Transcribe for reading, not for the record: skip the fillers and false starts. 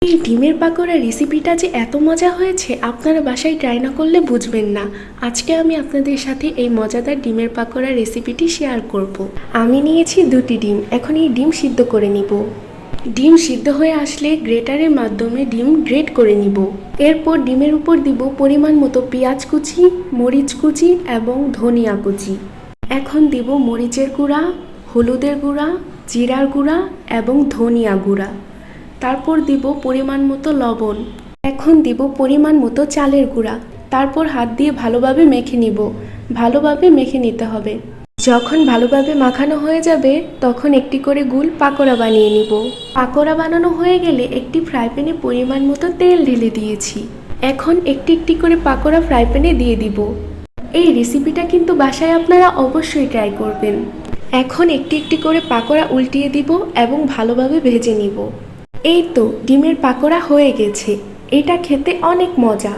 এই ডিমের পাকোড়া রেসিপিটা যে এত মজা হয়েছে আপনারা বাসায় ট্রাই না করলে বুঝবেন না। আজকে আমি আপনাদের সাথে এই মজাদার ডিমের পাকোড়া রেসিপিটি শেয়ার করব। আমি নিয়েছি 2টি ডিম। এখন এই ডিম সিদ্ধ করে নিব। ডিম সিদ্ধ হয়ে আসলে গ্রেটারের মাধ্যমে ডিম গ্রেট করে নিব। এরপর ডিমের উপর দিব পরিমাণ মতো পেঁয়াজ কুচি, মরিচ কুচি এবং ধনিয়া কুচি। এখন দিব মরিচের গুঁড়া, হলুদের গুঁড়া, জিরার গুঁড়া এবং ধনিয়া গুঁড়া। তারপর দিব পরিমাণ মতো লবণ। এখন দিব পরিমাণ মতো চালের গুঁড়া। তারপর হাত দিয়ে ভালোভাবে মেখে নিব। ভালোভাবে মেখে নিতে হবে। যখন ভালোভাবে মাখানো হয়ে যাবে তখন একটি করে গোল পাকোড়া বানিয়ে নিব। পাকোড়া বানানো হয়ে গেলে একটি ফ্রাই প্যানে পরিমাণ মতো তেল ঢেলে দিয়েছি। এখন একটি একটি করে পাকোড়া ফ্রাই প্যানে দিয়ে দিব। এই রেসিপিটা কিন্তু বাসায় আপনারা অবশ্যই ট্রাই করবেন। এখন একটি একটি করে পাকোড়া উল্টিয়ে দিব এবং ভালোভাবে ভেজে নিব। এই তো ডিমের পাকোড়া হয়ে গেছে। এটা খেতে অনেক মজা।